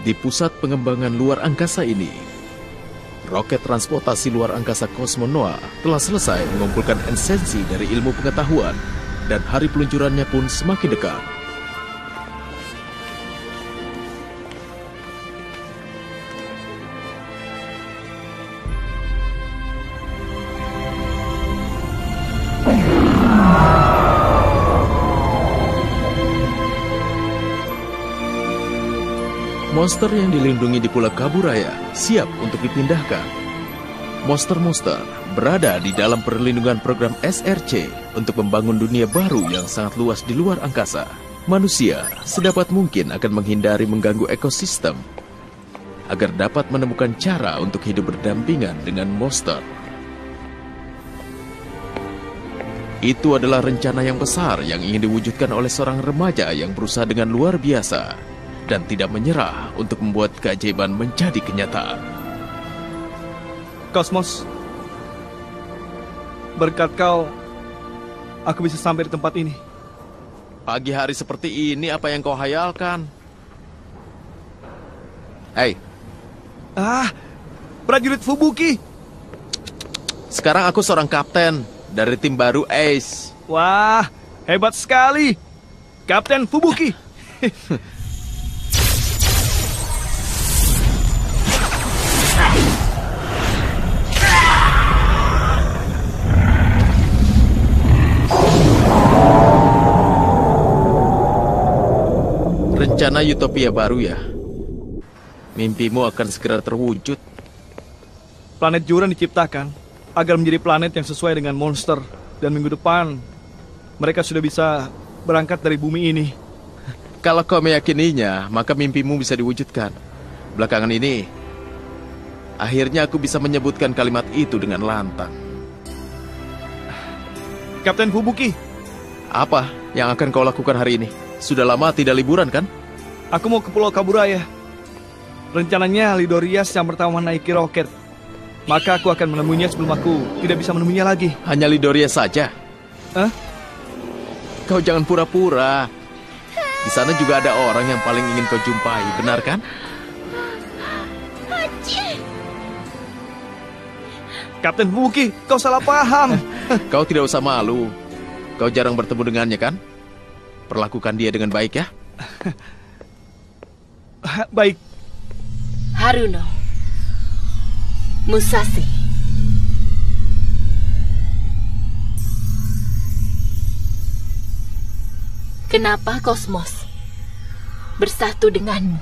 Di pusat pengembangan luar angkasa ini, roket transportasi luar angkasa Cosmonaut telah selesai mengumpulkan esensi dari ilmu pengetahuan, dan hari peluncurannya pun semakin dekat. Monster yang dilindungi di Pulau Kaburaya siap untuk dipindahkan. Monster-monster berada di dalam perlindungan program SRC untuk membangun dunia baru yang sangat luas di luar angkasa. Manusia sedapat mungkin akan menghindari mengganggu ekosistem agar dapat menemukan cara untuk hidup berdampingan dengan monster. Itu adalah rencana yang besar yang ingin diwujudkan oleh seorang remaja yang berusaha dengan luar biasa dan tidak menyerah untuk membuat keajaiban menjadi kenyataan. Cosmos, berkat kau, aku bisa sampai di tempat ini. Pagi hari seperti ini, apa yang kau hayalkan? Hei. Prajurit Fubuki. Sekarang aku seorang kapten dari tim baru Ace. Wah, hebat sekali. Kapten Fubuki. Rencana utopia baru ya? Mimpimu akan segera terwujud. Planet Juran diciptakan agar menjadi planet yang sesuai dengan monster. Dan minggu depan, mereka sudah bisa berangkat dari bumi ini. Kalau kau meyakininya, maka mimpimu bisa diwujudkan. Belakangan ini, akhirnya aku bisa menyebutkan kalimat itu dengan lantang. Kapten Fubuki. Apa yang akan kau lakukan hari ini? Sudah lama tidak liburan kan? Aku mau ke Pulau Kaburaya. Rencananya Lidorias yang pertama menaiki roket. Maka aku akan menemuinya sebelum aku tidak bisa menemuinya lagi. Hanya Lidorias saja? Hah? Kau jangan pura-pura. Di sana juga ada orang yang paling ingin kau jumpai, benar kan? Kapten Fubuki, kau salah paham. Kau tidak usah malu. Kau jarang bertemu dengannya kan? Perlakukan dia dengan baik ya. Baik. Haruno. Musashi. Kenapa Cosmos bersatu denganmu?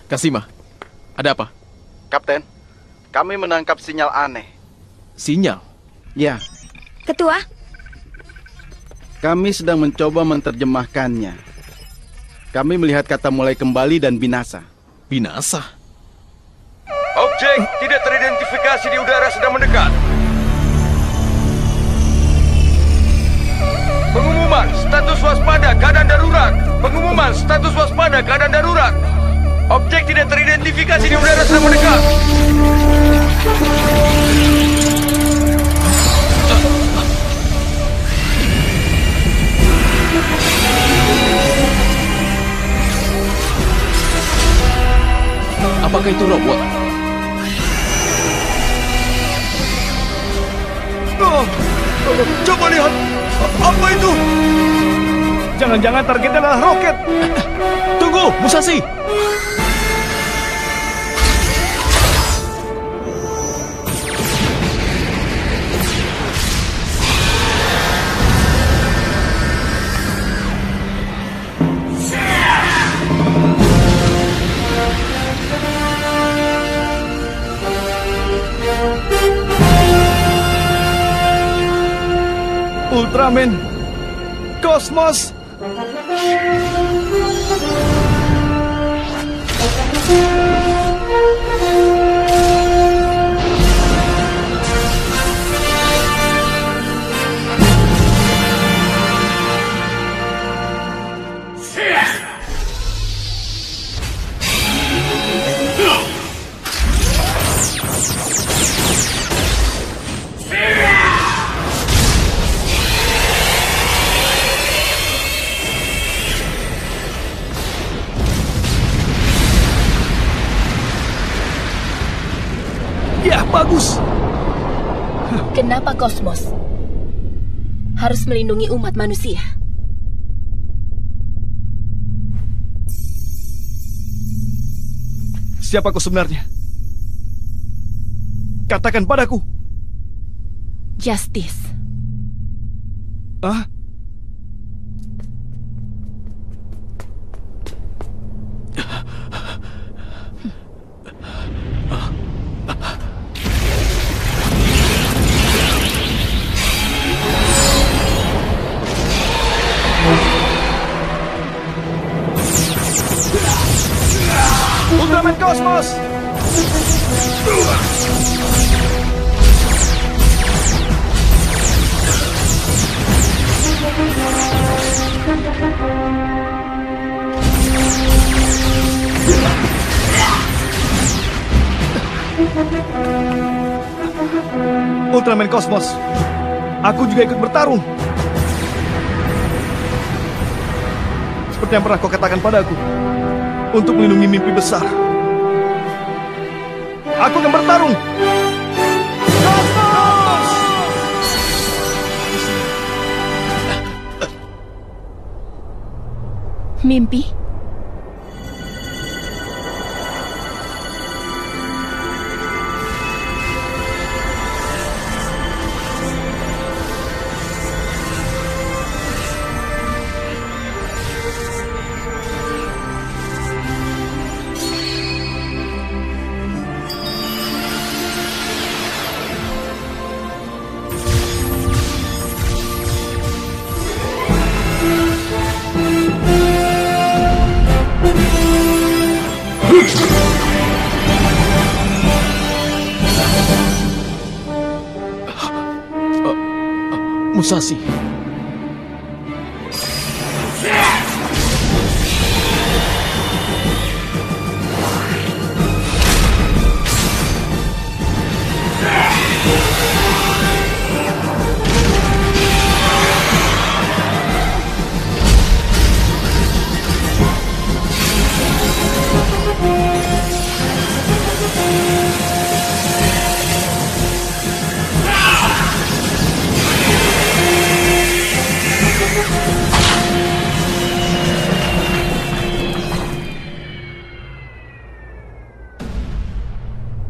Kasima, ada apa? Kapten, kami menangkap sinyal aneh. Sinyal? Ya. Ketua? Kami sedang mencoba menerjemahkannya. Kami melihat kata mulai kembali dan binasa. Binasa? Objek tidak teridentifikasi di udara sedang mendekat. Pengumuman status waspada keadaan darurat. Pengumuman status waspada keadaan darurat. Objek tidak teridentifikasi di udara sedang mendekat. Apakah itu robot? Coba lihat. Apa itu? Jangan-jangan targetnya adalah roket. Tunggu, Musashi! Ultraman Cosmos. bagus. Kenapa Kosmos harus melindungi umat manusia? Siapa kau sebenarnya? Katakan padaku. Justice. Ah? Ultraman Kosmos! Ultraman Kosmos, aku juga ikut bertarung. Seperti yang pernah kau katakan padaku, untuk melindungi mimpi besar. Aku akan bertarung. Kosmos! Mimpi? Musashi.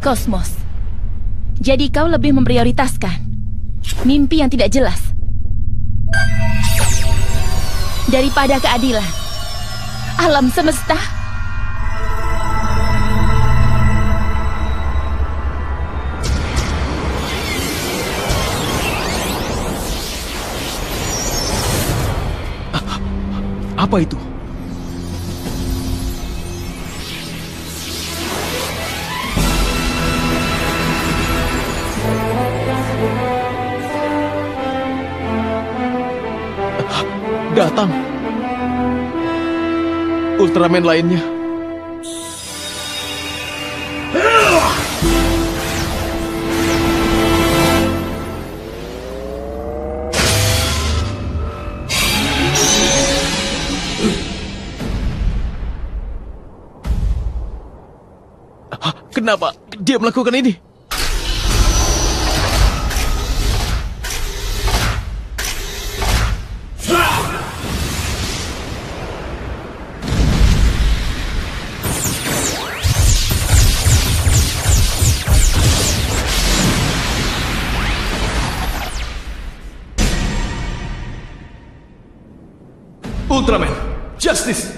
Kosmos, jadi kau lebih memprioritaskan mimpi yang tidak jelas daripada keadilan alam semesta. Apa itu? Datang. Ultraman lainnya. Kenapa dia melakukan ini? Ultraman, Justice!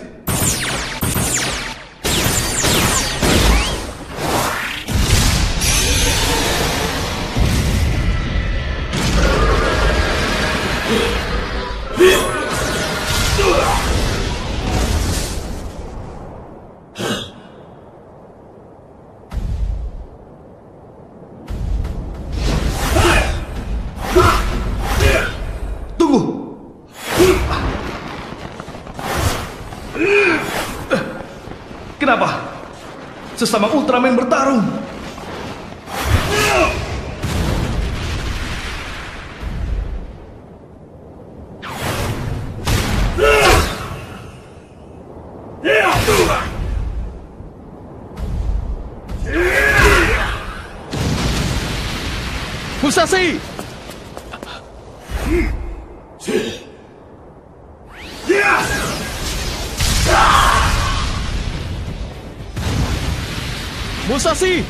Kenapa? Sesama Ultraman bertarung. Musashi! Musashi!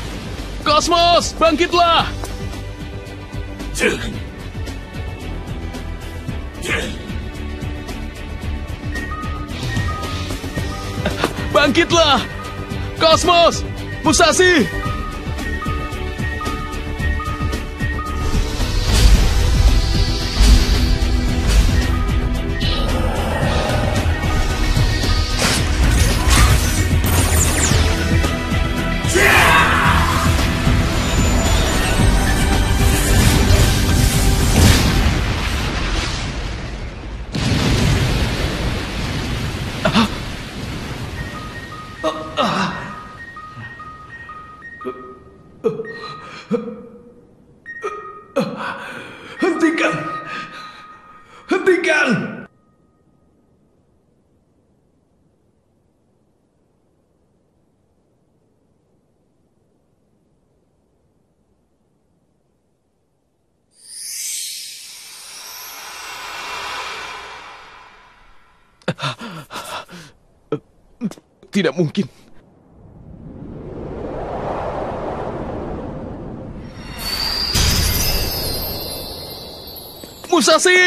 Cosmos, bangkitlah! Bangkitlah! Cosmos! Musashi! Hentikan! Hentikan! Tidak mungkin. Musashi!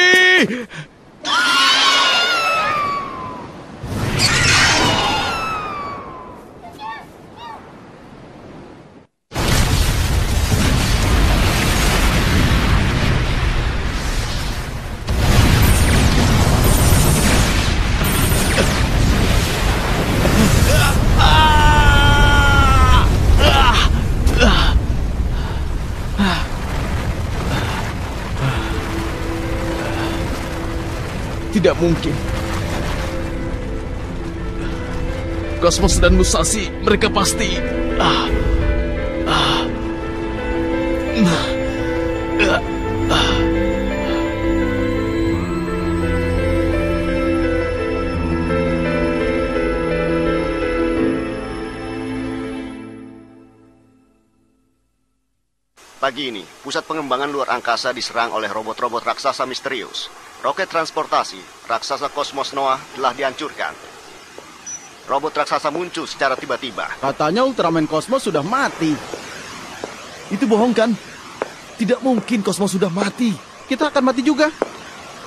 Tidak mungkin. Cosmos dan Musashi, mereka pasti... Pagi ini, pusat pengembangan luar angkasa diserang oleh robot-robot raksasa misterius. Roket transportasi, raksasa Kosmos Noah telah dihancurkan. Robot raksasa muncul secara tiba-tiba. Katanya Ultraman Cosmos sudah mati. Itu bohong kan? Tidak mungkin Cosmos sudah mati. Kita akan mati juga.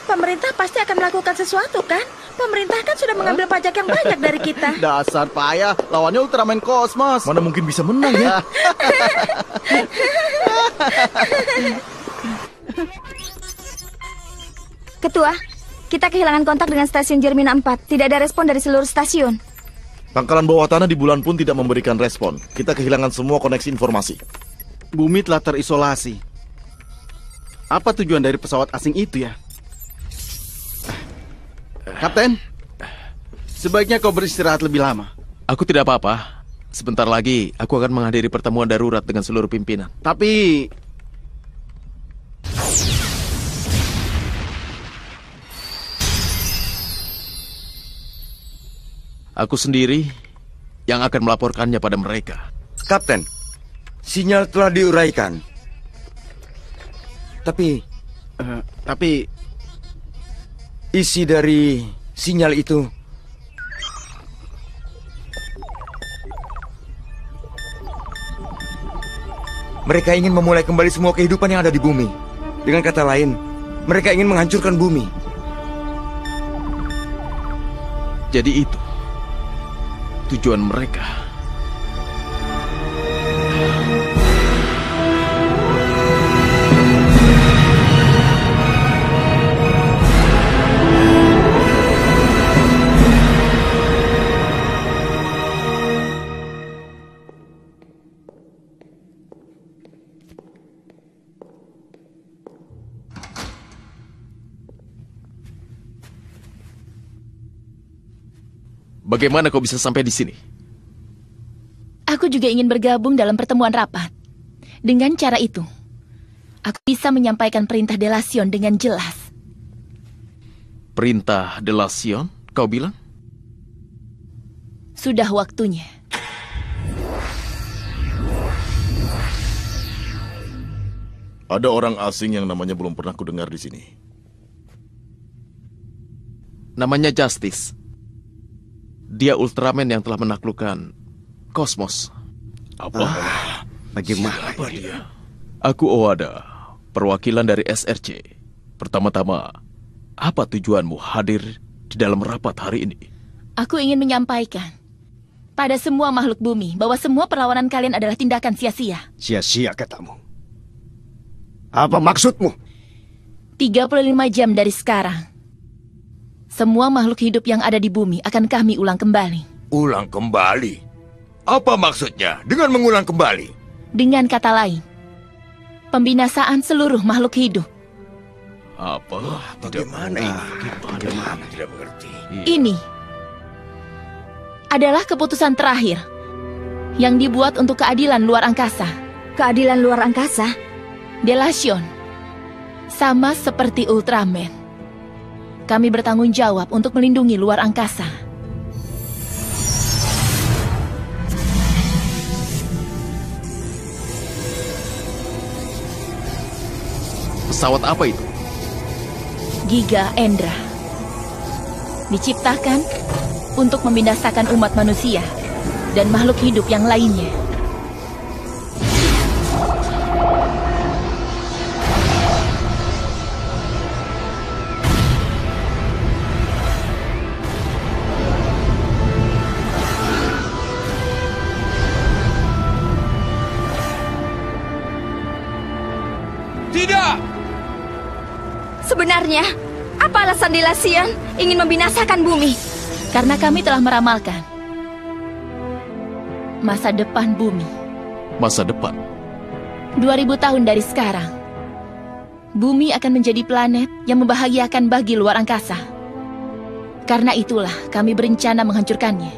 Pemerintah pasti akan melakukan sesuatu kan? Pemerintah kan sudah mengambil pajak yang banyak dari kita. Dasar payah, lawannya Ultraman Cosmos. Mana mungkin bisa menang ya? Ketua, kita kehilangan kontak dengan stasiun Jermina 4. Tidak ada respon dari seluruh stasiun. Pangkalan bawah tanah di bulan pun tidak memberikan respon. Kita kehilangan semua koneksi informasi. Bumi telah terisolasi. Apa tujuan dari pesawat asing itu ya? Kapten, sebaiknya kau beristirahat lebih lama. Aku tidak apa-apa. Sebentar lagi, aku akan menghadiri pertemuan darurat dengan seluruh pimpinan. Tapi... Aku sendiri yang akan melaporkannya pada mereka. Kapten, sinyal telah diuraikan. Tapi isi dari sinyal itu mereka ingin memulai kembali semua kehidupan yang ada di bumi. Dengan kata lain, mereka ingin menghancurkan bumi. Jadi itu tujuan mereka. Bagaimana kau bisa sampai di sini? Aku juga ingin bergabung dalam pertemuan rapat. Dengan cara itu, aku bisa menyampaikan perintah Delasion dengan jelas. Perintah Delasion, kau bilang? Sudah waktunya. Ada orang asing yang namanya belum pernah kudengar di sini. Namanya Justice. Dia Ultraman yang telah menaklukkan kosmos. Apa? Bagaimana dia? Aku Owada, perwakilan dari SRC. Pertama-tama, apa tujuanmu hadir di dalam rapat hari ini? Aku ingin menyampaikan pada semua makhluk bumi bahwa semua perlawanan kalian adalah tindakan sia-sia. Sia-sia katamu. Apa maksudmu? 35 jam dari sekarang, semua makhluk hidup yang ada di bumi akan kami ulang kembali. Ulang kembali? Apa maksudnya dengan mengulang kembali? Dengan kata lain, pembinasaan seluruh makhluk hidup. Apa? Bagaimana ini? Bagaimana? Tidak mengerti. Ini adalah keputusan terakhir yang dibuat untuk keadilan luar angkasa. Keadilan luar angkasa? Delation, sama seperti Ultraman, kami bertanggung jawab untuk melindungi luar angkasa. Pesawat apa itu? Giga Endra. Diciptakan untuk membinasakan umat manusia dan makhluk hidup yang lainnya. Tidak! Sebenarnya, apa alasan Delation ingin membinasakan bumi? Karena kami telah meramalkan masa depan bumi. Masa depan? 2000 tahun dari sekarang, bumi akan menjadi planet yang membahagiakan bagi luar angkasa. Karena itulah kami berencana menghancurkannya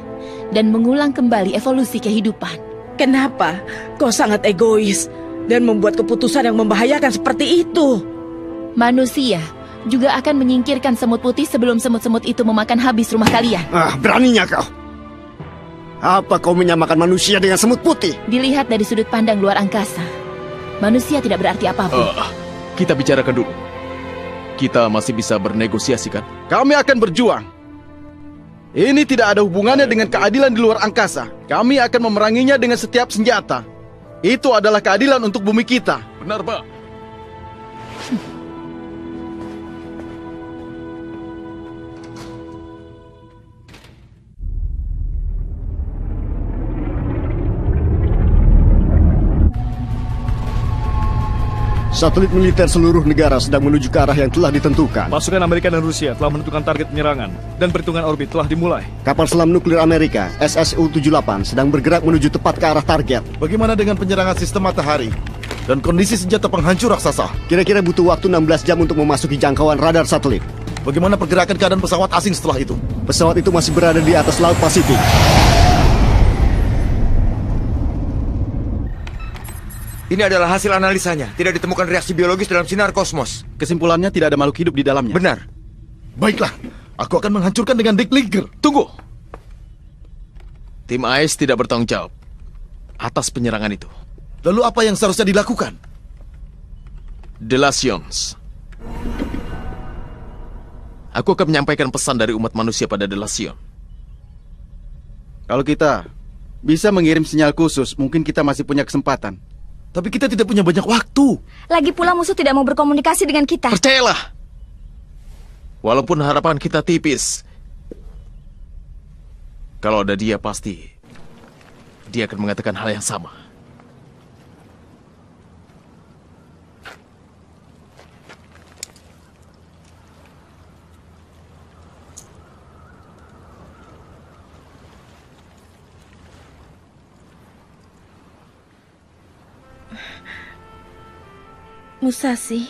dan mengulang kembali evolusi kehidupan. Kenapa kau sangat egois dan membuat keputusan yang membahayakan seperti itu? Manusia juga akan menyingkirkan semut putih sebelum semut-semut itu memakan habis rumah kalian. Beraninya kau. Apa kau menyamakan manusia dengan semut putih? Dilihat dari sudut pandang luar angkasa, manusia tidak berarti apapun. Kita bicarakan dulu. Kita masih bisa bernegosiasi kan? Kami akan berjuang. Ini tidak ada hubungannya dengan keadilan di luar angkasa. Kami akan memeranginya dengan setiap senjata. Itu adalah keadilan untuk bumi kita. Benar, Pak. Satelit militer seluruh negara sedang menuju ke arah yang telah ditentukan. Pasukan Amerika dan Rusia telah menentukan target penyerangan dan perhitungan orbit telah dimulai. Kapal selam nuklir Amerika, SSU-78, sedang bergerak menuju tepat ke arah target. Bagaimana dengan penyerangan sistem matahari dan kondisi senjata penghancur raksasa? Kira-kira butuh waktu 16 jam untuk memasuki jangkauan radar satelit. Bagaimana pergerakan keadaan pesawat asing setelah itu? Pesawat itu masih berada di atas Laut Pasifik. Ini adalah hasil analisanya. Tidak ditemukan reaksi biologis dalam sinar kosmos. Kesimpulannya tidak ada makhluk hidup di dalamnya. Benar. Baiklah, aku akan menghancurkan dengan Dick Liger. Tunggu. Tim AIS tidak bertanggung jawab atas penyerangan itu. Lalu apa yang seharusnya dilakukan? Delations. Aku akan menyampaikan pesan dari umat manusia pada Delation. Kalau kita bisa mengirim sinyal khusus, mungkin kita masih punya kesempatan. Tapi kita tidak punya banyak waktu. Lagi pula musuh tidak mau berkomunikasi dengan kita. Percayalah. Walaupun harapan kita tipis, kalau ada dia pasti dia akan mengatakan hal yang sama. Musashi,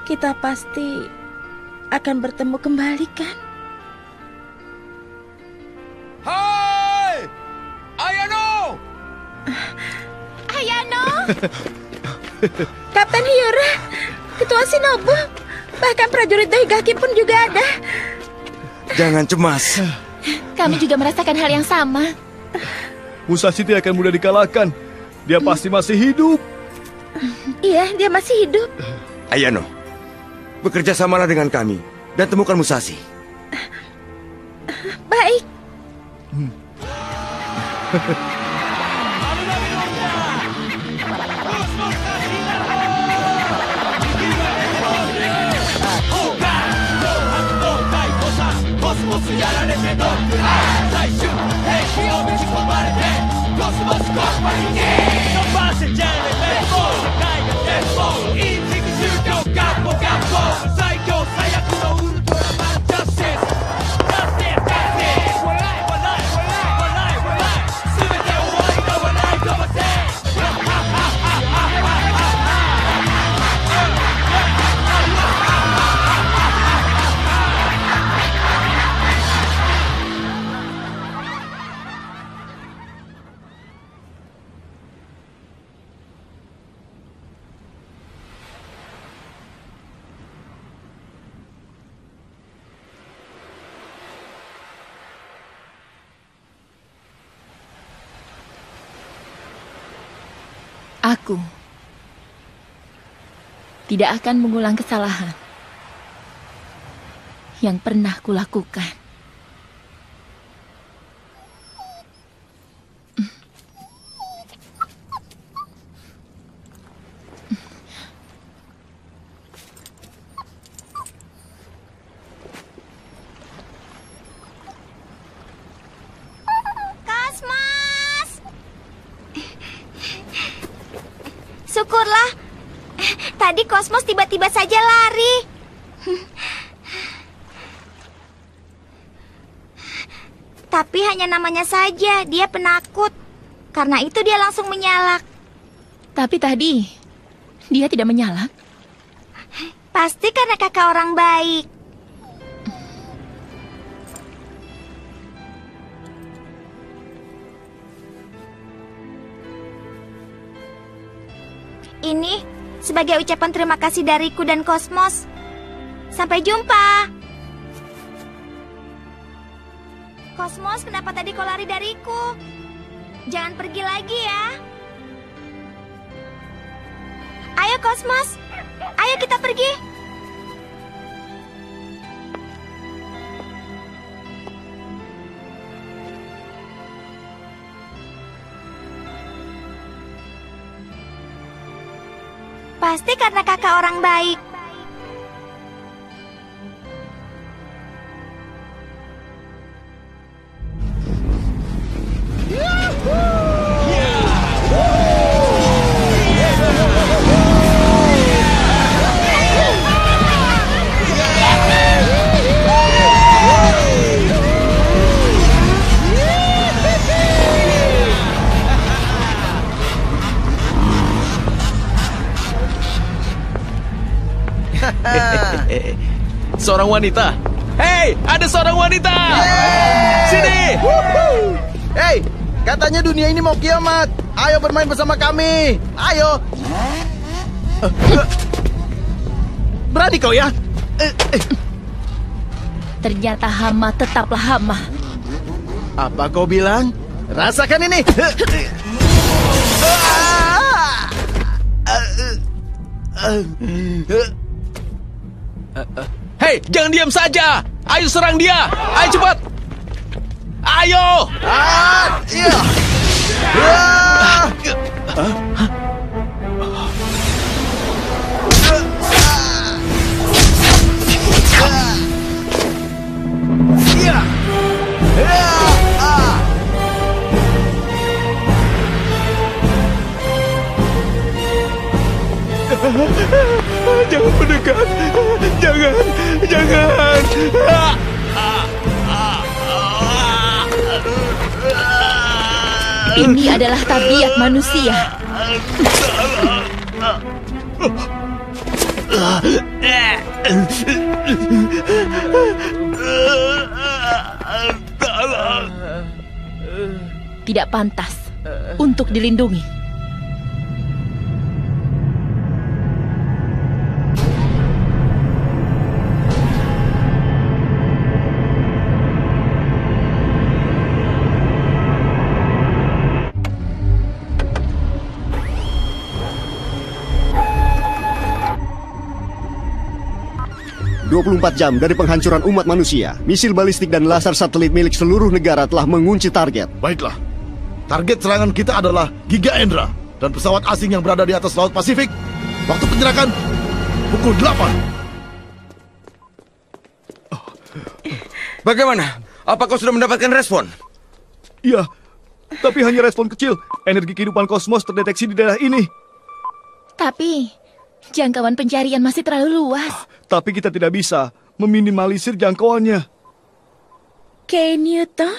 kita pasti akan bertemu kembali kan? Hai! Ayano! Ayano! Kapten Hyura, Ketua Shinobu, bahkan prajurit Daigaki pun juga ada. Jangan cemas. Kami juga merasakan hal yang sama. Musashi tidak akan mudah dikalahkan. Dia pasti masih hidup. Iya, dia masih hidup. Ayano, bekerja samalah dengan kami dan temukan Musashi. Baik. Aku tidak akan mengulang kesalahan yang pernah kulakukan. Syukurlah. Tadi Kosmos tiba-tiba saja lari. Tapi hanya namanya saja, dia penakut. Karena itu dia langsung menyalak. Tapi tadi, dia tidak menyalak. Pasti karena kakak orang baik. Ini sebagai ucapan terima kasih dariku dan Kosmos. Sampai jumpa. Kosmos, kenapa tadi kau lari dariku? Jangan pergi lagi ya. Ayo Kosmos, ayo kita pergi. Pasti karena kakak orang baik. Seorang wanita. Hei, ada seorang wanita. Sini. Hei, katanya dunia ini mau kiamat. Ayo bermain bersama kami. Ayo. Berani kau ya? Ternyata hama tetaplah hama. Apa kau bilang? Rasakan ini. Hei, jangan diam saja. Ayo serang dia. Ayo cepat. Ayo. Iya. Jangan mendekat. Jangan. Ini adalah tabiat manusia. Tidak pantas untuk dilindungi. 24 jam dari penghancuran umat manusia, misil balistik dan laser satelit milik seluruh negara telah mengunci target. Baiklah. Target serangan kita adalah Giga Endra dan pesawat asing yang berada di atas Laut Pasifik. Waktu penyerakan pukul 8. Bagaimana? Apa kau sudah mendapatkan respon? Iya, tapi hanya respon kecil. Energi kehidupan kosmos terdeteksi di daerah ini. Tapi jangkauan pencarian masih terlalu luas. Tapi kita tidak bisa meminimalisir jangkauannya. K. Newton?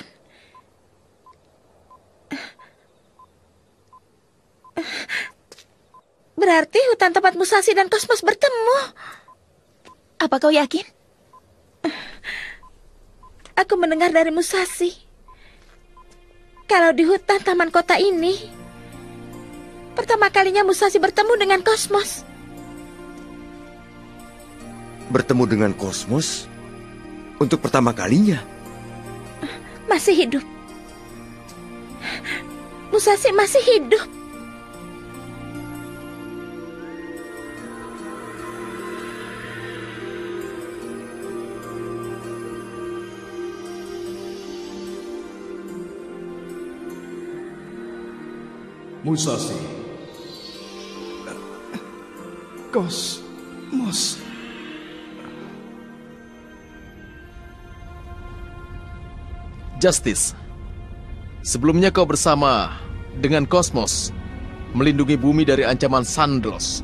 Berarti hutan tempat Musashi dan kosmos bertemu. Apa kau yakin? Aku mendengar dari Musashi. Kalau di hutan taman kota ini, pertama kalinya Musashi bertemu dengan kosmos. Bertemu dengan kosmos? Untuk pertama kalinya? Masih hidup. Musashi masih hidup. Musashi. Kosmos. Justice. Sebelumnya kau bersama dengan Kosmos melindungi bumi dari ancaman Sandlos.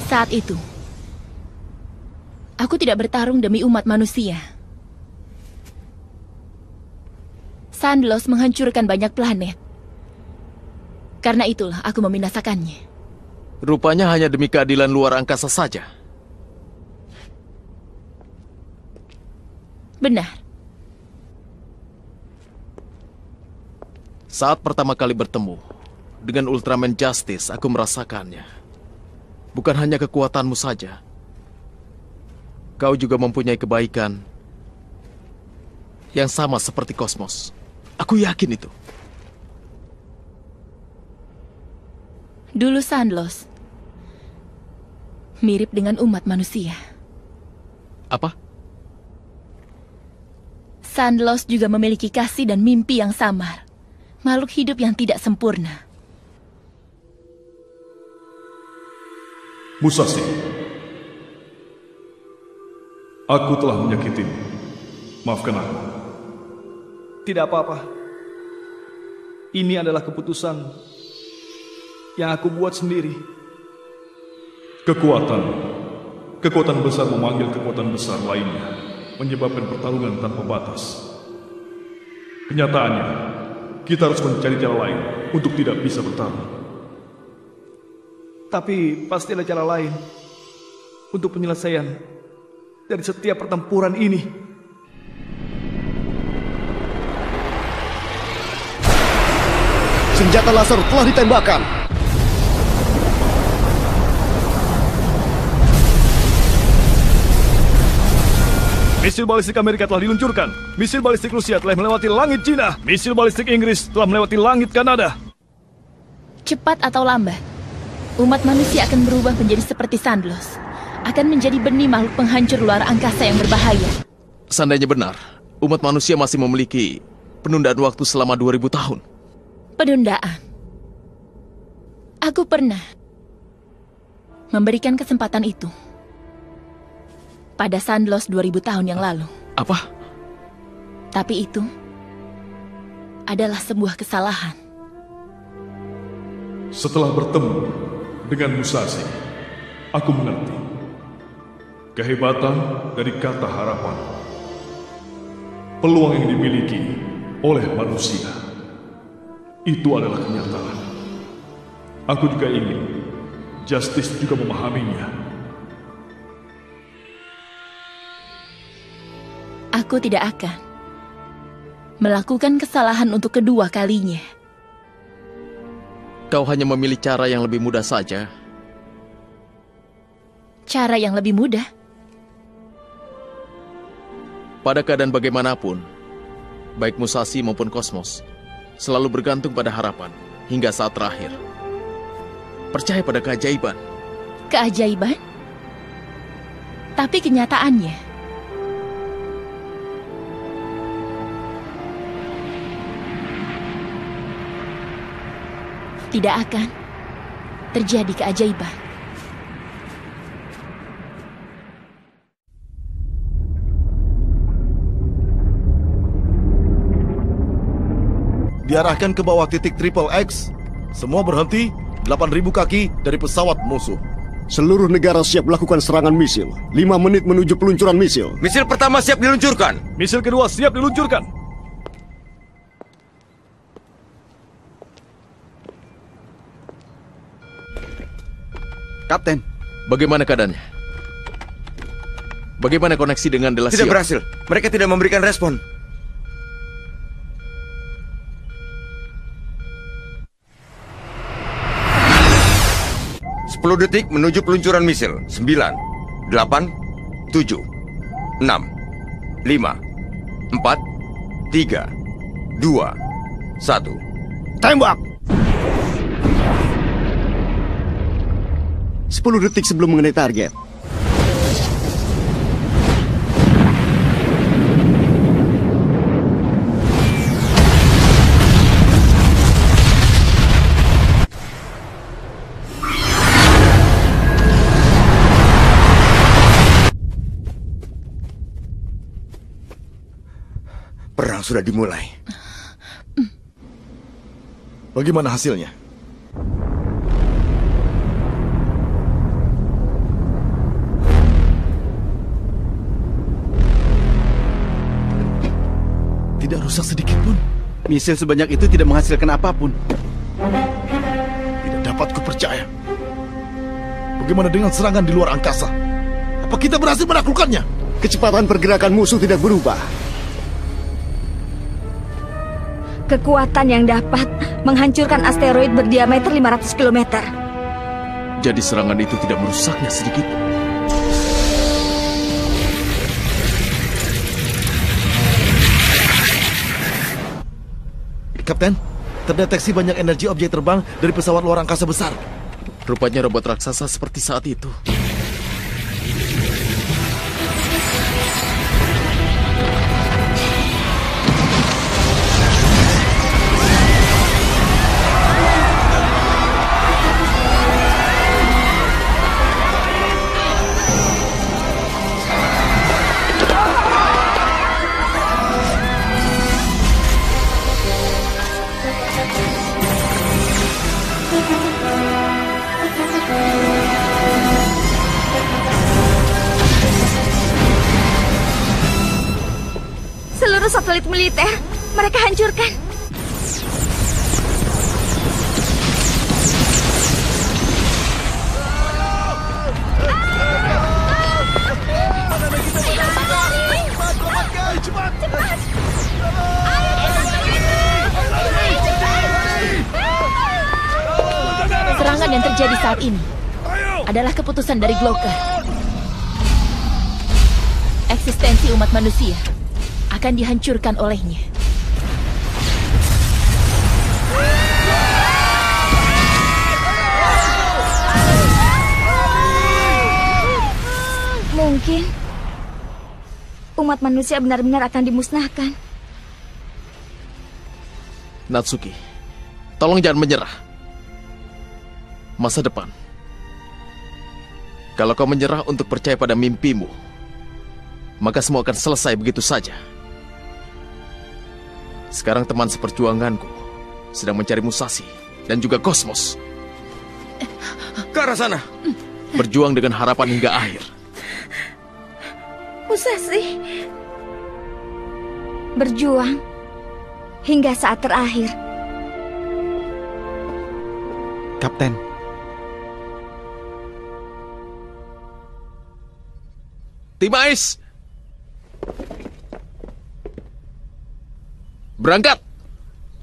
Saat itu, aku tidak bertarung demi umat manusia. Sandlos menghancurkan banyak planet. Karena itulah aku membinasakannya. Rupanya hanya demi keadilan luar angkasa saja. Benar. Saat pertama kali bertemu dengan Ultraman Justice, aku merasakannya. Bukan hanya kekuatanmu saja. Kau juga mempunyai kebaikan yang sama seperti Kosmos. Aku yakin itu. Dulu Sandlos mirip dengan umat manusia. Apa? Sandlos juga memiliki kasih dan mimpi yang samar. Makhluk hidup yang tidak sempurna. Musashi, aku telah menyakitimu. Maafkan aku. Tidak apa-apa. Ini adalah keputusan yang aku buat sendiri. Kekuatan besar memanggil kekuatan besar lainnya, menyebabkan pertarungan tanpa batas. Kenyataannya, kita harus mencari cara lain untuk tidak bisa bertarung. Tapi pasti ada cara lain untuk penyelesaian dari setiap pertempuran ini. Senjata laser telah ditembakkan. Misil balistik Amerika telah diluncurkan. Misil balistik Rusia telah melewati langit Cina. Misil balistik Inggris telah melewati langit Kanada. Cepat atau lambat, umat manusia akan berubah menjadi seperti Sandlos. Akan menjadi benih makhluk penghancur luar angkasa yang berbahaya. Seandainya benar, umat manusia masih memiliki penundaan waktu selama 2000 tahun. Penundaan. Aku pernah memberikan kesempatan itu pada Sandlos 2000 tahun yang lalu. Apa? Tapi itu adalah sebuah kesalahan. Setelah bertemu dengan Musashi, aku mengerti kehebatan dari kata harapan. Peluang yang dimiliki oleh manusia itu adalah kenyataan. Aku juga ingin Justice juga memahaminya. Aku tidak akan melakukan kesalahan untuk kedua kalinya. Kau hanya memilih cara yang lebih mudah saja. Cara yang lebih mudah? Pada keadaan bagaimanapun, baik Musashi maupun Kosmos selalu bergantung pada harapan hingga saat terakhir. Percaya pada keajaiban. Keajaiban? Tapi kenyataannya, tidak akan terjadi keajaiban. Diarahkan ke bawah titik Triple X. Semua berhenti 8.000 kaki dari pesawat musuh. Seluruh negara siap melakukan serangan misil. 5 menit menuju peluncuran misil. Misil pertama siap diluncurkan. Misil kedua siap diluncurkan. Kapten, bagaimana keadaannya? Bagaimana koneksi dengan Delasia? Tidak berhasil. Mereka tidak memberikan respon. Detik menuju peluncuran misil. 9, 8, 7, 6, 5, 4, 3, 2, 1. Tembak! 10 detik sebelum mengenai target. Perang sudah dimulai. Bagaimana hasilnya? Tidak rusak sedikit pun. Misil sebanyak itu tidak menghasilkan apapun. Tidak dapat kupercaya. Bagaimana dengan serangan di luar angkasa? Apa kita berhasil menaklukkannya? Kecepatan pergerakan musuh tidak berubah. Kekuatan yang dapat menghancurkan asteroid berdiameter 500 km. Jadi serangan itu tidak merusaknya sedikit. Kapten, terdeteksi banyak energi objek terbang dari pesawat luar angkasa besar. Rupanya robot raksasa seperti saat itu. Seluruh satelit militer mereka hancurkan. Serangan yang terjadi saat ini adalah keputusan dari Glocker. Eksistensi umat manusia akan dihancurkan olehnya. Mungkin umat manusia benar-benar akan dimusnahkan. Natsuki, tolong jangan menyerah. Masa depan. Kalau kau menyerah untuk percaya pada mimpimu, maka semua akan selesai begitu saja. Sekarang teman seperjuanganku sedang mencari Musashi dan juga Kosmos. Ke arah sana. Berjuang dengan harapan hingga akhir. Musashi berjuang hingga saat terakhir. Kapten, tim AIS berangkat.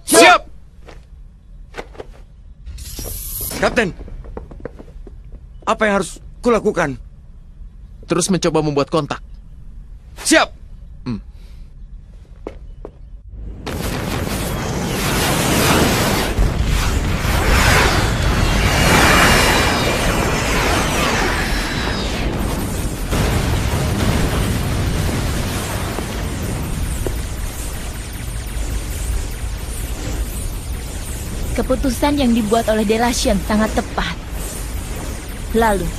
Siap. Kapten, apa yang harus kulakukan? Terus mencoba membuat kontak. Siap. Keputusan yang dibuat oleh Delation sangat tepat. Lalu,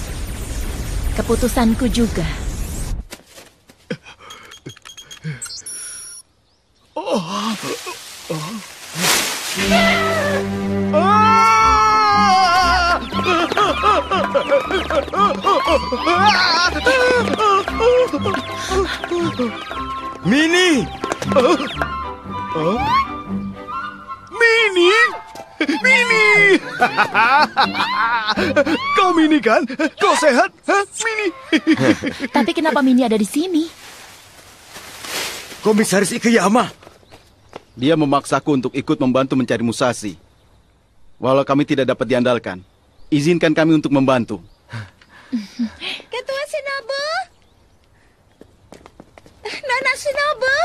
keputusanku juga. Mini! Mini! Mini! Kau Mini kan? Kau sehat? Hah? Mini? Tapi kenapa Mini ada di sini? Komisaris Ikeyama. Dia memaksaku untuk ikut membantu mencari Musashi. Walau kami tidak dapat diandalkan, izinkan kami untuk membantu. Ketua Shinobu! Nona Shinobu!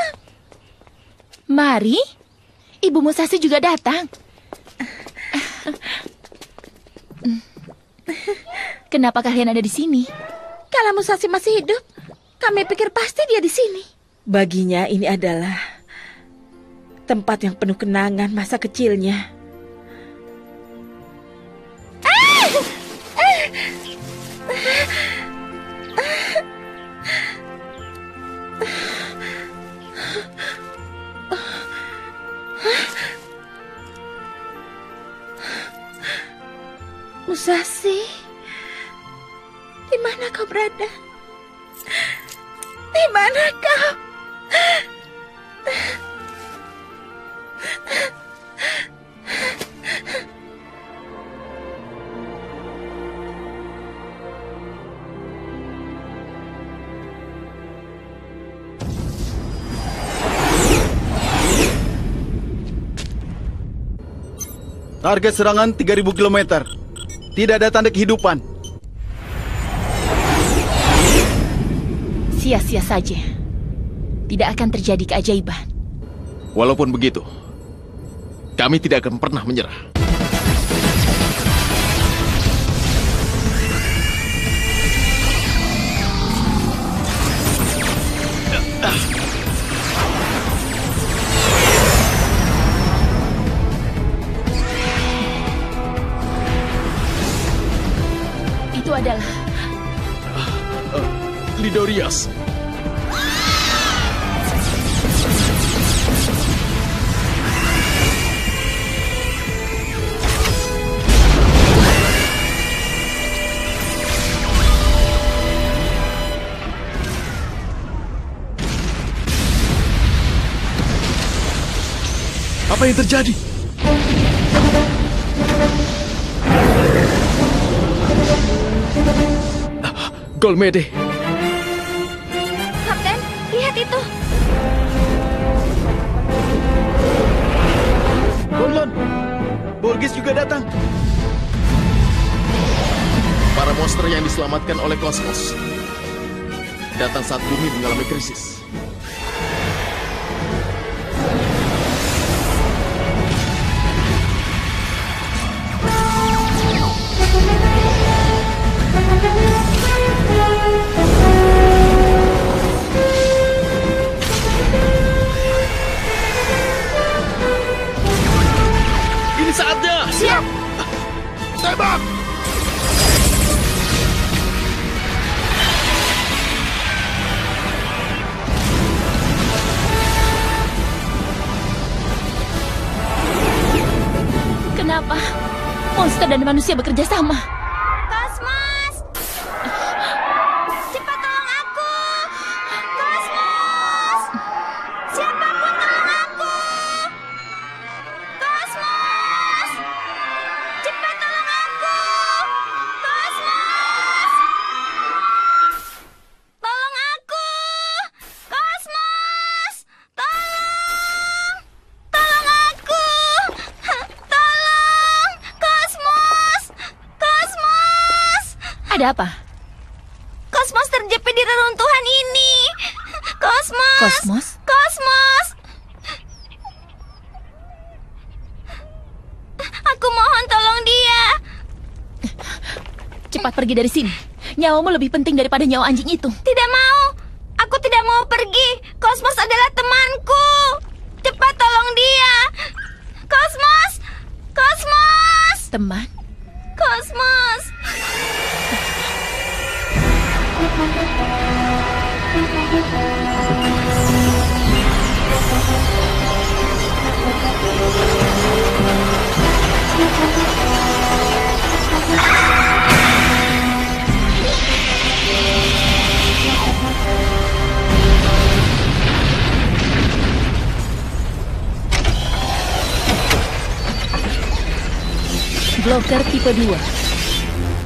Mari, Ibu Musashi juga datang. Kenapa kalian ada di sini? Kalau Musashi masih hidup, kami pikir pasti dia di sini. Baginya ini adalah tempat yang penuh kenangan masa kecilnya. Musashi, di mana kau berada? Di mana kau? Target serangan 3000 km. Tidak ada tanda kehidupan. Sia-sia saja. Tidak akan terjadi keajaiban. Walaupun begitu, kami tidak akan pernah menyerah. Itu adalah Lidorias. Apa yang terjadi? Golmede. Kapten, lihat itu. Gonlon, Borges juga datang. Para monster yang diselamatkan oleh Kosmos datang saat bumi mengalami krisis. Ini saatnya! Siap! Tembak! kenapa monster dan manusia bekerja sama. Kosmos! Cepat tolong aku! Kosmos! Siapapun tolong aku! Kosmos! Cepat tolong aku! Kosmos! Tolong aku! Kosmos! Tolong! Tolong aku! Tolong! Kosmos! Kosmos! Ada apa? Kosmos terjepit di reruntuhan ini. Kosmos. Kosmos? Kosmos. Aku mohon tolong dia. Cepat pergi dari sini. Nyawamu lebih penting daripada nyawa anjing itu. Tidak mau. Aku tidak mau pergi. Kosmos adalah temanku. Cepat tolong dia. Kosmos. Kosmos. teman. Cosmos! Blocker tipe 2.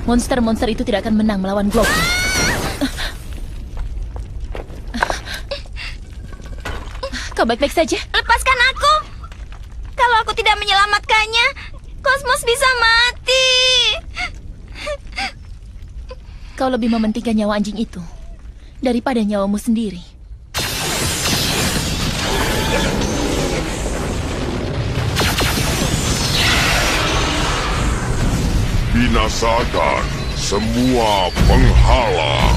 Monster-monster itu tidak akan menang melawan Blocker. Kau baik-baik saja? Lepaskan aku! Kalau aku tidak menyelamatkannya, Cosmos bisa mati! Kau lebih mementingkan nyawa anjing itu daripada nyawamu sendiri. Binasakan semua penghalang.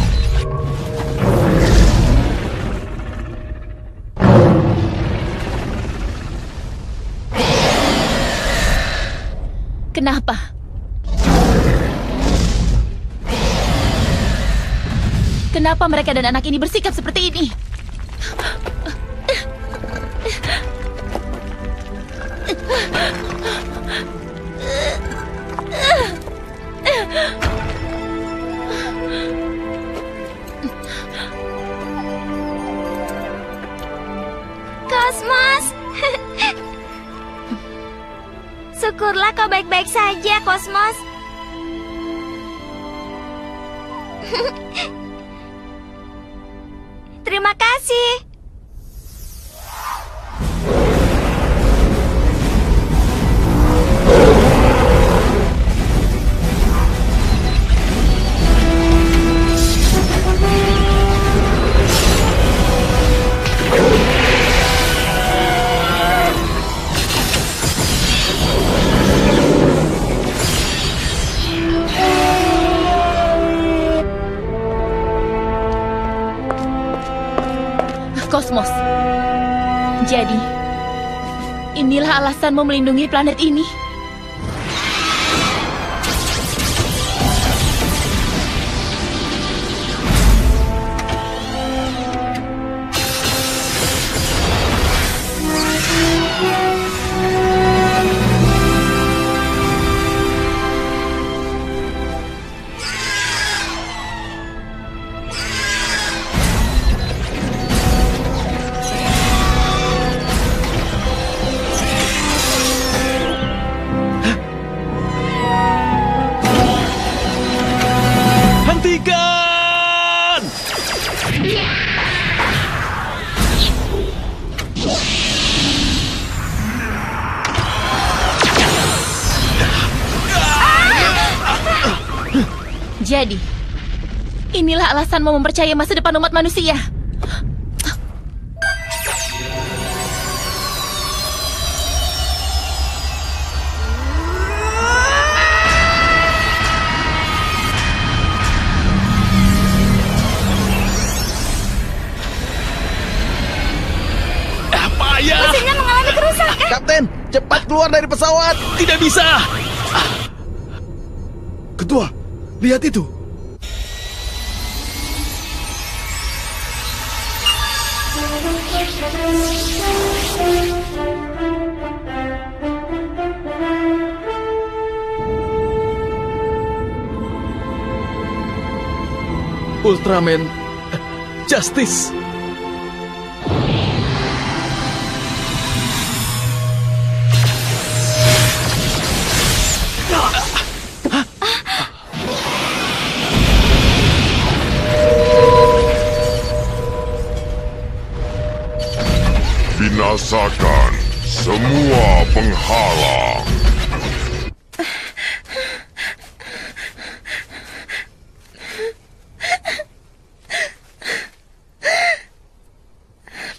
Kenapa? Kenapa mereka dan anak ini bersikap seperti ini? Cosmos! Syukurlah kau baik-baik saja, Cosmos. Terima kasih. Cosmos. Jadi, inilah alasanmu melindungi planet ini. Hentikan! Jadi, inilah alasanmu mempercayai masa depan umat manusia. Mesinnya mengalami kerusakan. Kapten, cepat keluar dari pesawat. Tidak bisa. Ketua, lihat itu. Ultraman Justice. Binasakan semua penghalang.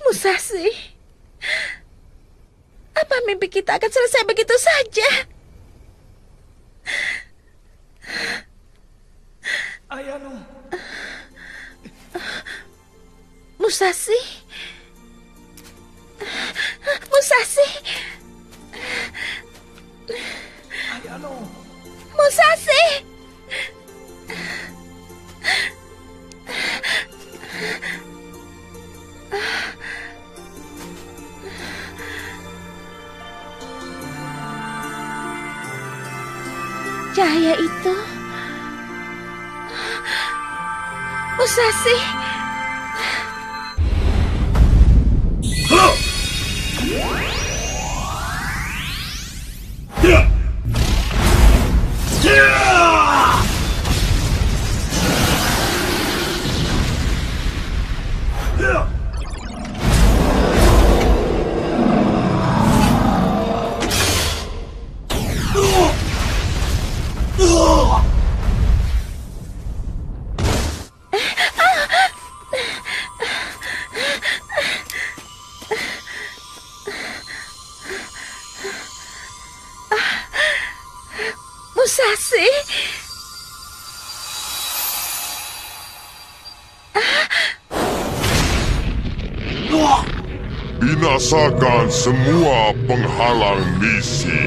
Musashi, apa mimpi kita akan selesai begitu saja? Ayano. Musashi? Musashi? Ayano. Musashi! Cahaya itu... Musashi! Musashi! Binasakan semua penghalang misi.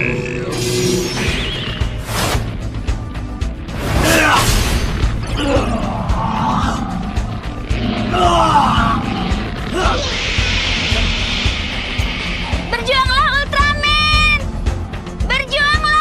Berjuanglah Ultraman! Berjuanglah!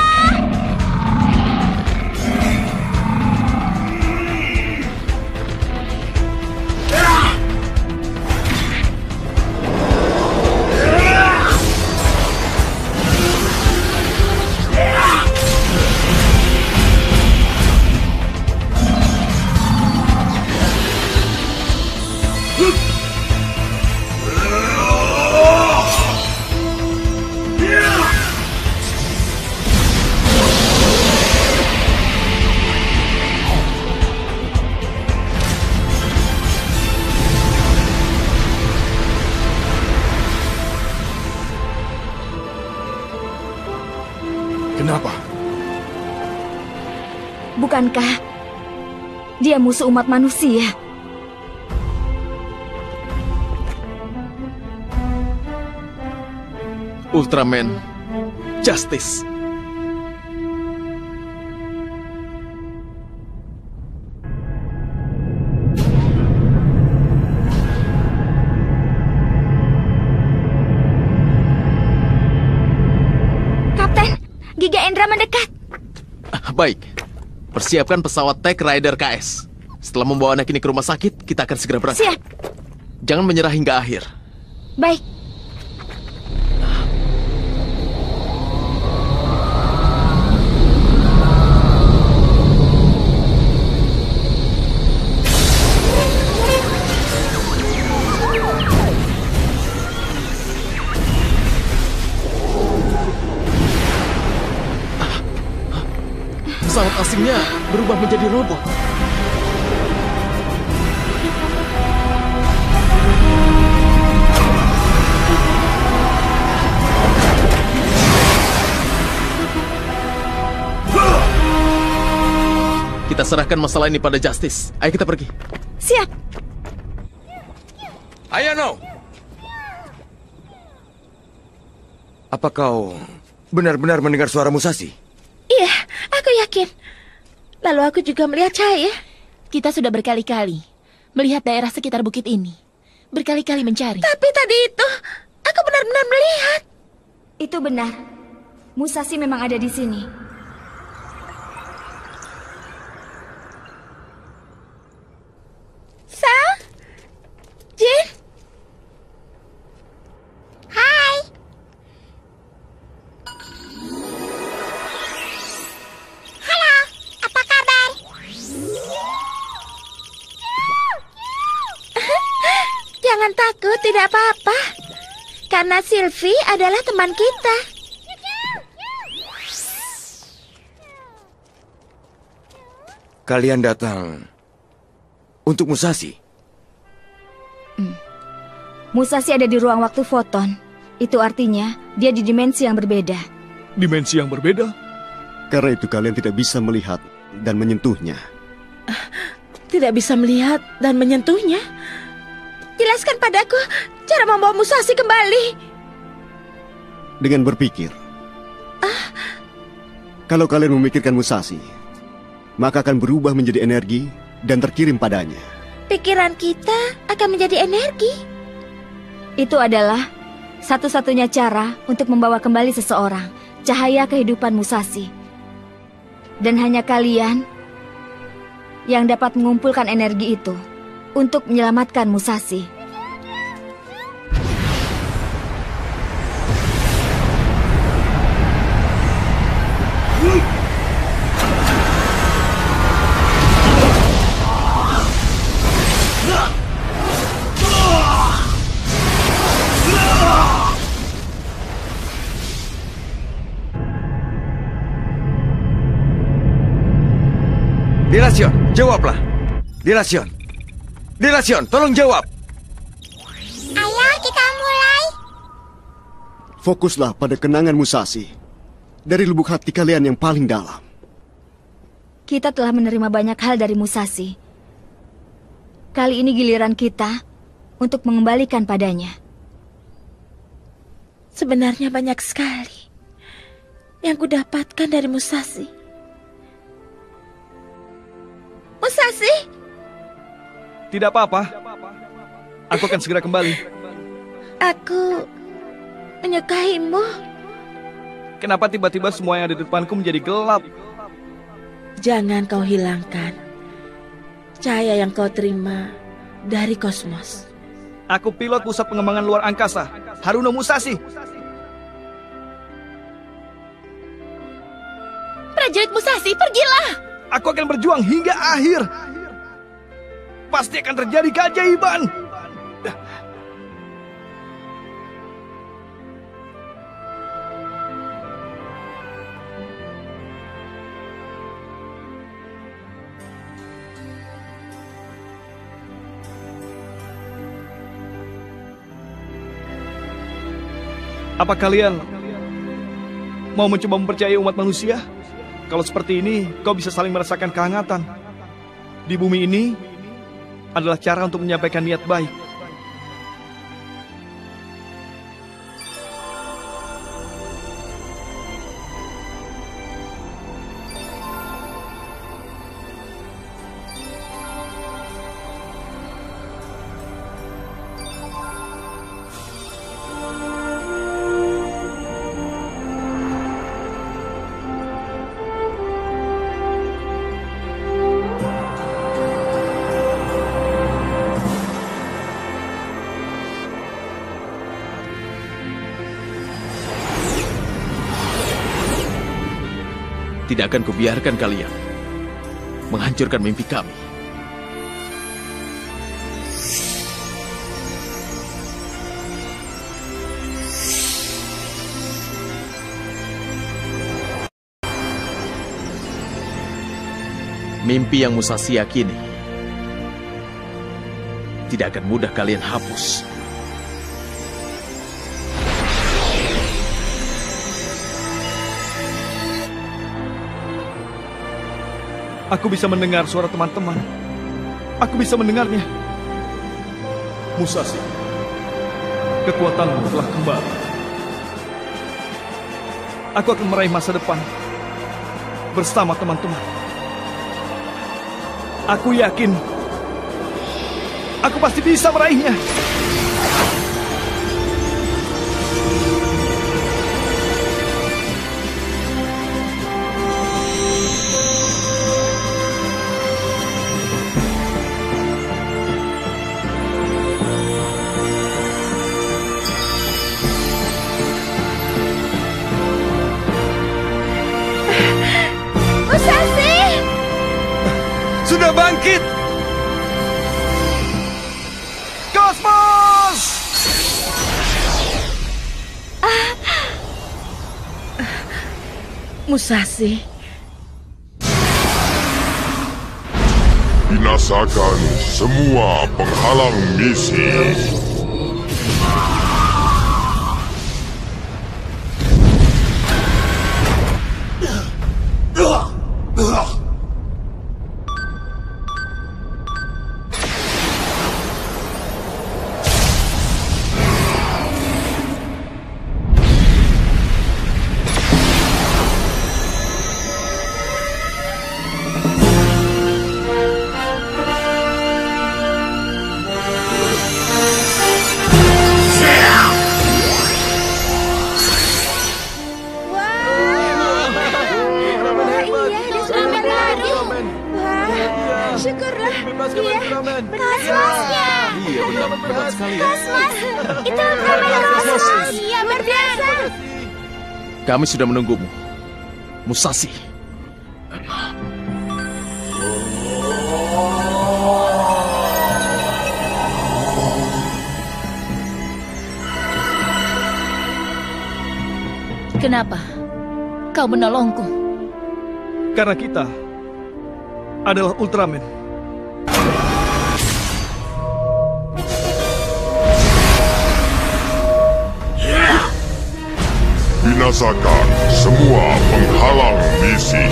Kenapa? Bukankah dia musuh umat manusia? Ultraman Justice. Kapten, Giga Endra mendekat. Baik, persiapkan pesawat Tech Rider KS. Setelah membawa anak ini ke rumah sakit, kita akan segera berangkat. Siap. Jangan menyerah hingga akhir. Baik. Pesawat asingnya berubah menjadi robot. Kita serahkan masalah ini pada Justice. Ayo kita pergi. Siap. Ayano! Apa kau benar-benar mendengar suara Musashi? Iya, aku yakin. Lalu aku juga melihat cahaya. Kita sudah berkali-kali melihat daerah sekitar bukit ini. Berkali-kali mencari. Tapi tadi itu, aku benar-benar melihat. Itu benar. Musashi memang ada di sini. Sa? Jin? Hai. Halo, apa kabar? Jangan takut, tidak apa-apa. Karena Sylvie adalah teman kita. Kalian datang untuk Musashi? Musashi ada di ruang waktu foton. Itu artinya dia di dimensi yang berbeda. Dimensi yang berbeda? Karena itu kalian tidak bisa melihat dan menyentuhnya. Tidak bisa melihat dan menyentuhnya? Jelaskan padaku cara membawa Musashi kembali. Dengan berpikir. Kalau kalian memikirkan Musashi, maka akan berubah menjadi energi dan terkirim padanya. Pikiran kita akan menjadi energi. Itu adalah satu-satunya cara untuk membawa kembali seseorang, cahaya kehidupan Musashi. Dan hanya kalian yang dapat mengumpulkan energi itu untuk menyelamatkan Musashi. Dirasion, jawablah. Dirasion. Dirasion, tolong jawab. Ayo kita mulai. Fokuslah pada kenangan Musashi dari lubuk hati kalian yang paling dalam. Kita telah menerima banyak hal dari Musashi. Kali ini giliran kita untuk mengembalikan padanya. Sebenarnya banyak sekali yang kudapatkan dari Musashi. Musashi! Tidak apa-apa. Aku akan segera kembali. Aku menyukaimu. Kenapa tiba-tiba semua yang ada di depanku menjadi gelap? Jangan kau hilangkan cahaya yang kau terima dari kosmos. Aku pilot pusat pengembangan luar angkasa, Haruno Musashi. Prajurit Musashi, pergilah! Aku akan berjuang hingga akhir. Pasti akan terjadi keajaiban. Apa kalian mau mencoba mempercayai umat manusia? Kalau seperti ini, kau bisa saling merasakan kehangatan. Di bumi ini adalah cara untuk menyampaikan niat baik. Tidak akan kubiarkan kalian menghancurkan mimpi kami. Mimpi yang Musashi yakini tidak akan mudah kalian hapus. Aku bisa mendengar suara teman-teman. Aku bisa mendengarnya. Musashi, kekuatanmu telah kembali. Aku akan meraih masa depan bersama teman-teman. Aku yakin aku pasti bisa meraihnya. Sudah bangkit! Kosmos! Musashi. Binasakan semua penghalang misi. hebat sekali ya. Kosmos, itu Ultraman Kosmos. Iya, benar. Kami sudah menunggumu, Musashi. Kenapa kau menolongku? Karena kita adalah Ultraman. Binasakan semua penghalang misi.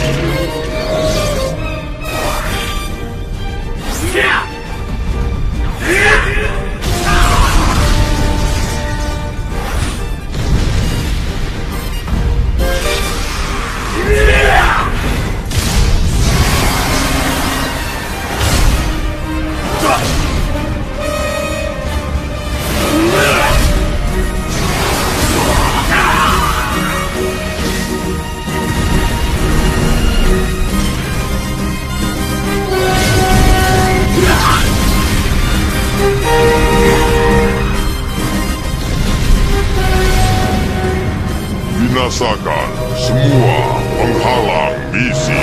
Binasakan semua penghalang misi.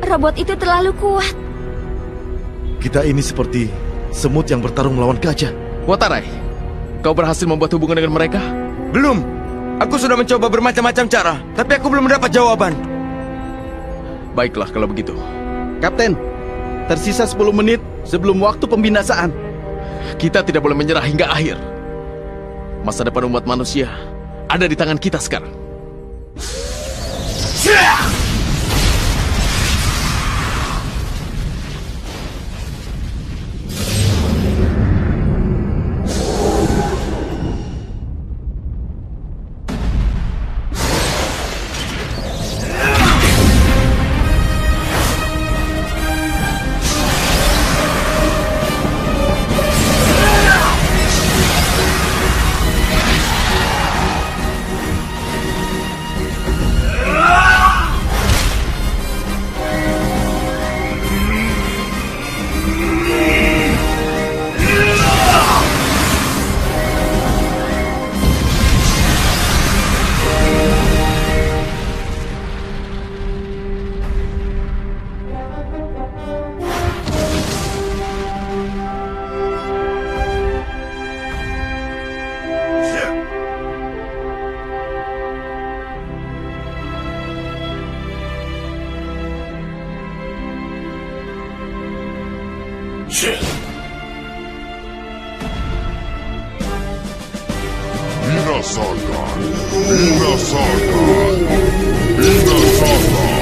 Robot itu terlalu kuat. Kita ini seperti semut yang bertarung melawan gajah. Watarai, kau berhasil membuat hubungan dengan mereka? Belum. Aku sudah mencoba bermacam-macam cara, tapi aku belum mendapat jawaban. Baiklah kalau begitu. Kapten, tersisa 10 menit sebelum waktu pembinasaan. Kita tidak boleh menyerah hingga akhir. Masa depan umat manusia ada di tangan kita sekarang. Binasakan, binasakan, binasakan.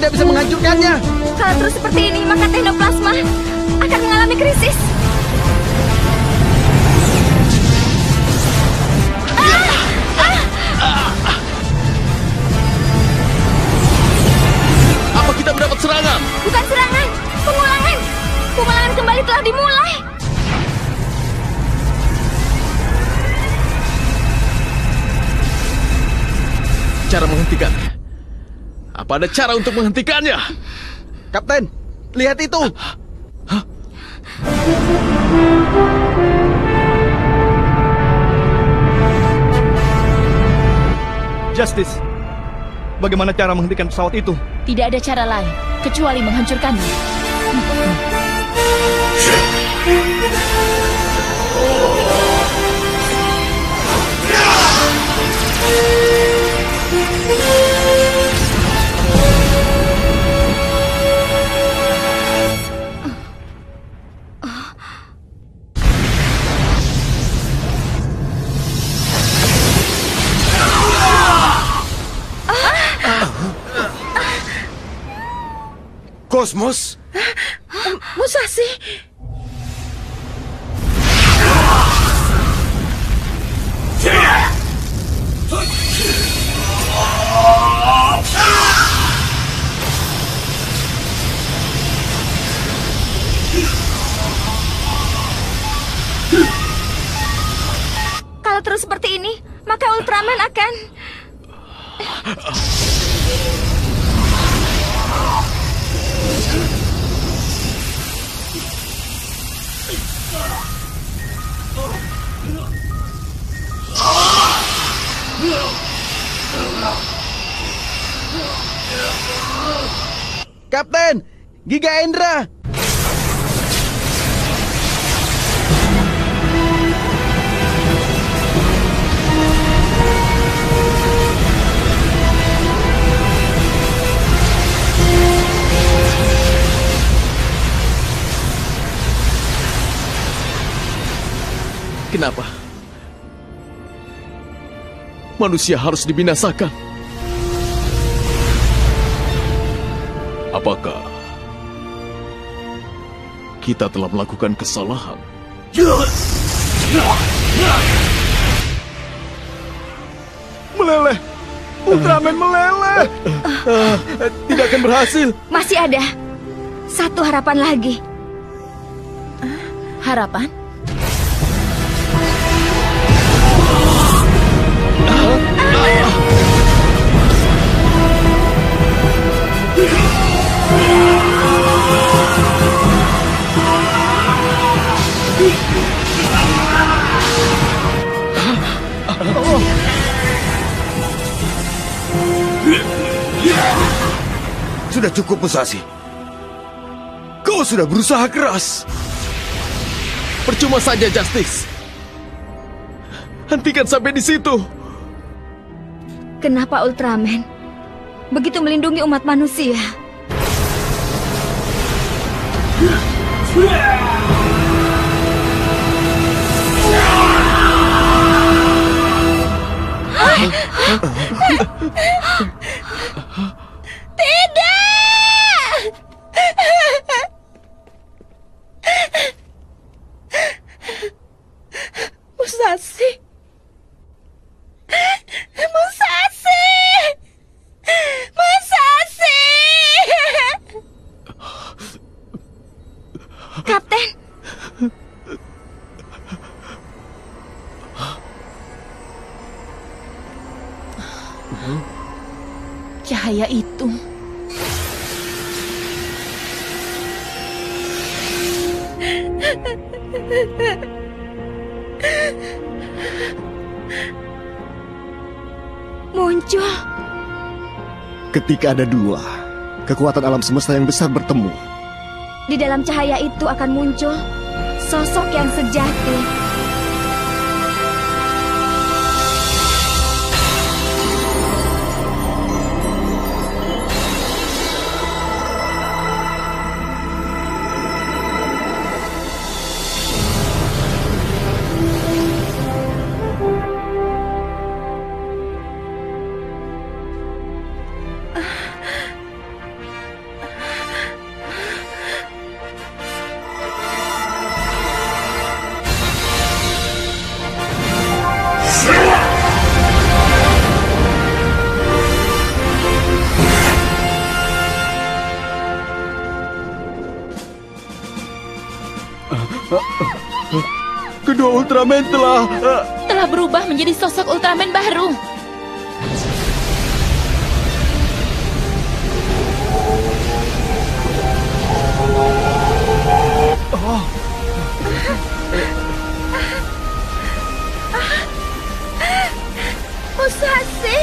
tidak bisa menghancurkannya. Kalau terus seperti ini, maka teknoplasma akan mengalami krisis. Apa kita mendapat serangan? Bukan serangan, pengulangan. Pengulangan kembali telah dimulai. Cara menghentikannya. Apa ada cara untuk menghentikannya? Kapten, lihat itu. Hah? Justice, bagaimana cara menghentikan pesawat itu? Tidak ada cara lain kecuali menghancurkannya. Kosmos? Musashi. Kalau terus seperti ini, maka Ultraman akan... Kapten, Giga Endra. Kenapa? Manusia harus dibinasakan. Apakah kita telah melakukan kesalahan? Meleleh! Ultraman meleleh! Tidak akan berhasil. Masih ada satu harapan lagi. Harapan? Sudah cukup, Musashi. Kau sudah berusaha keras. Percuma saja, Justice. Hentikan sampai di situ. Kenapa Ultraman begitu melindungi umat manusia? Tidak! Musashi! Musashi! Musashi! Kapten! Cahaya itu. Muncul. Ketika ada dua kekuatan alam semesta yang besar bertemu, Di dalam cahaya itu akan muncul sosok yang sejati. Kedua Ultraman telah berubah menjadi sosok Ultraman baru. Musashi!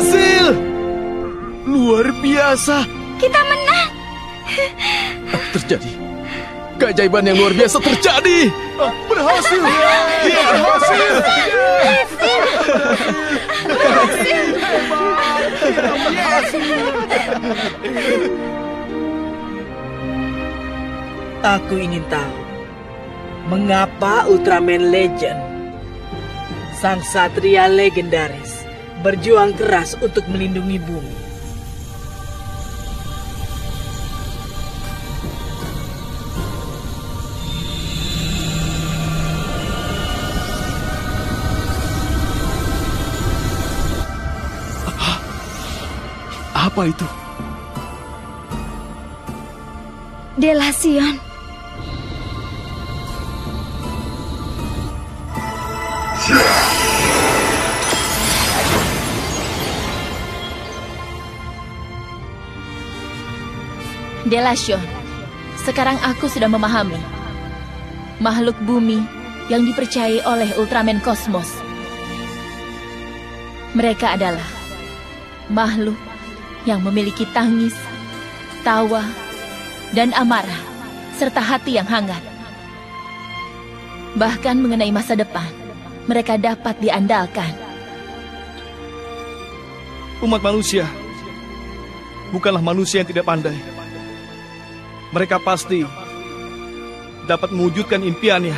berhasil! Luar biasa! Kita menang! Terjadi. Keajaiban yang luar biasa terjadi! Berhasil! Iya, berhasil! Aku ingin tahu, mengapa Ultraman Legend, sang satria legendaris, berjuang keras untuk melindungi bumi. Apa itu? Delasion. Delasion, sekarang aku sudah memahami. Makhluk bumi yang dipercayai oleh Ultraman Kosmos. Mereka adalah makhluk yang memiliki tangis, tawa, dan amarah, serta hati yang hangat. Bahkan mengenai masa depan, mereka dapat diandalkan. Umat manusia bukanlah manusia yang tidak pandai. Mereka pasti dapat mewujudkan impiannya.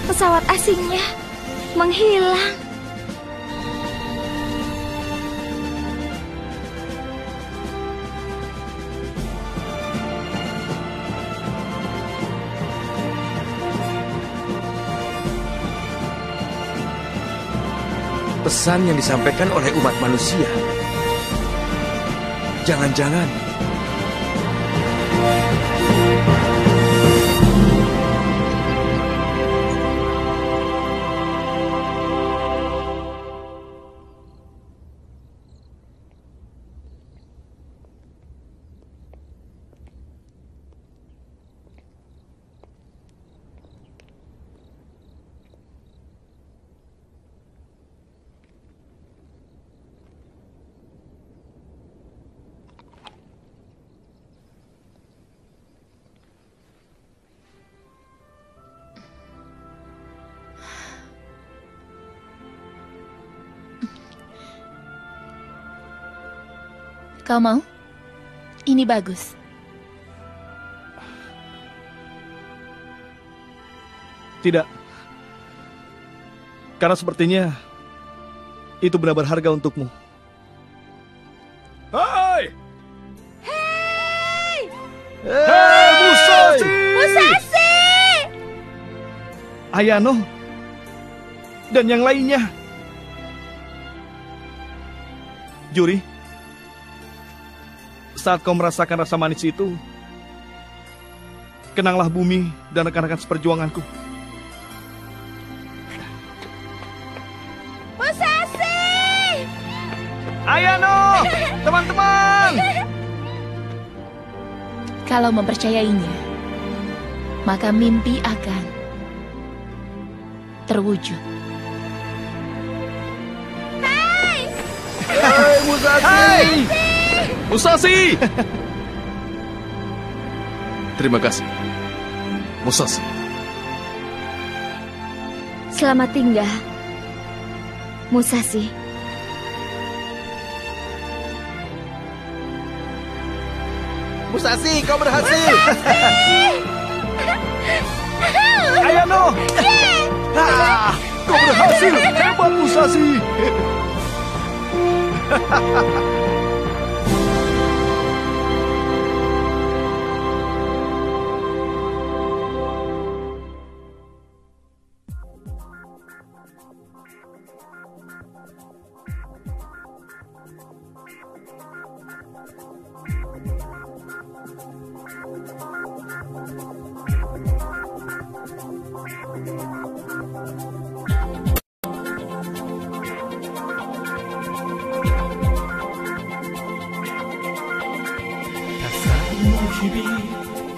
Pesawat asingnya menghilang. Pesan yang disampaikan oleh umat manusia. Jangan-jangan kau mau? Ini bagus. Tidak. Karena sepertinya itu benar berharga untukmu. Hai! Hei! Hei, Musashi! Musashi! Ayano dan yang lainnya. Juri, saat kau merasakan rasa manis itu, kenanglah bumi dan rekan-rekan seperjuanganku. Musashi! Ayano, teman-teman! Kalau mempercayainya, maka mimpi akan terwujud. Hai! Hai, Musashi! Hai! Musashi! Terima kasih, Musashi. Selamat tinggal, Musashi. Musashi, kau berhasil! Ayano! Kau berhasil! Hebat, Musashi!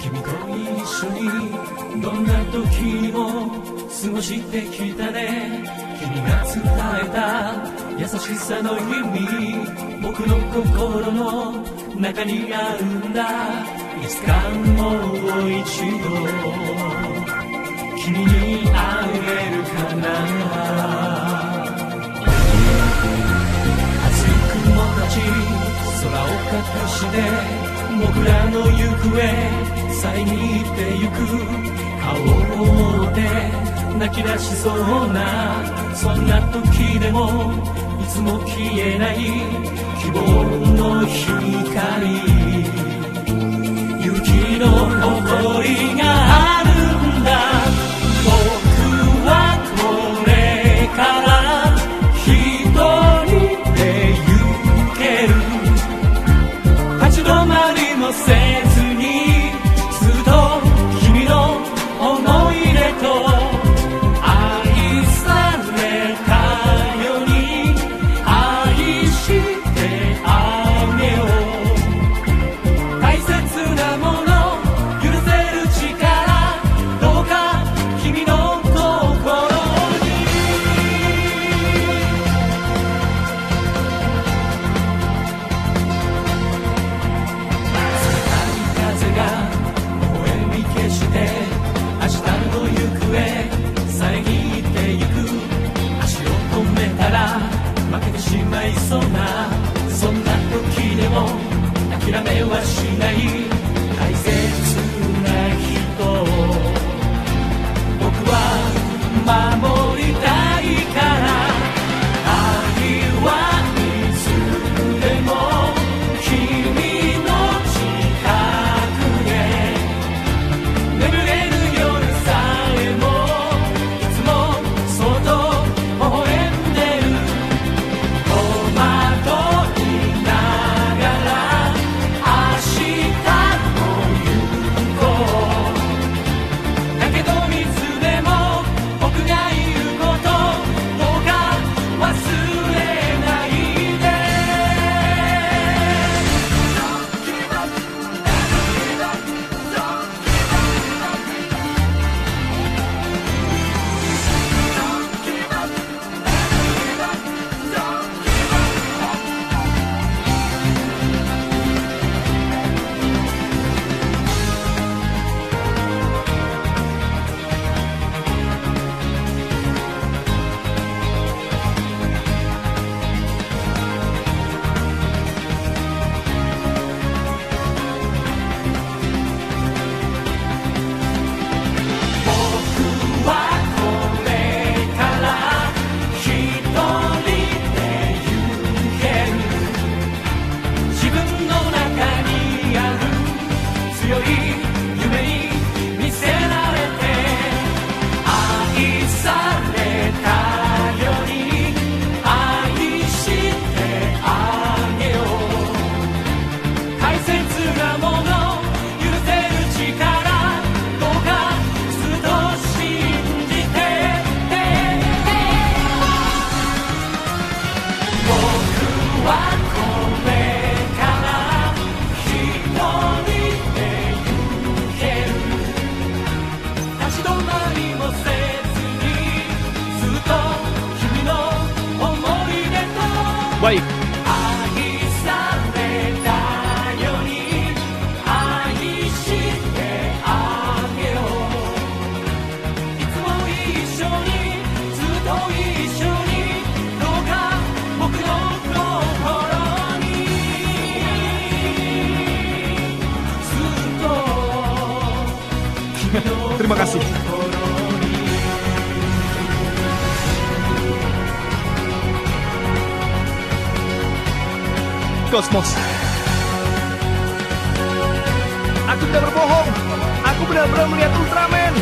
君と一緒にどんな時にも過ごしてきたね。君が伝えた優しさの意味、僕の心の中にあるんだ。いつかもう一度君に会えるかな。熱い雲たち空を隠して僕らの行方遮ってゆく。顔を覆って泣き出しそうなそんな時でもいつも消えない希望の光、雪の誇りがあるんだ。僕はこれから一人で行ける。立ち止まりもせずにずっと君の思い出と愛されたように愛してあげよう。大切なもの許せる力どうか君の心に。冷たい風が微笑み消して明日の行方遮ってゆく。足を止めたら負けてしまいそうなそんな時でも諦めはしない大切な人を僕は守りたいから。愛はいつでも君の近くで眠れる夜さえもいつもそっと微笑んでる。戸惑いながら明日も行こう。だけどいつでも僕がいることどうか忘れないで。僕はこれから一人で行ける。自分の中にある強い夢に見せられて愛されたように愛してあげよう。大切なもの許せる力どうかずっと信じて。僕はこれから一人で行ける。立ち止まりもせずにずっと君の思い出と Baik, 愛されたように愛してあげよう。いつも一緒にずっと一緒にどうか僕の心にずっと君の terima kasih. Cosmos. Aku tidak berbohong. Aku benar-benar melihat Ultraman.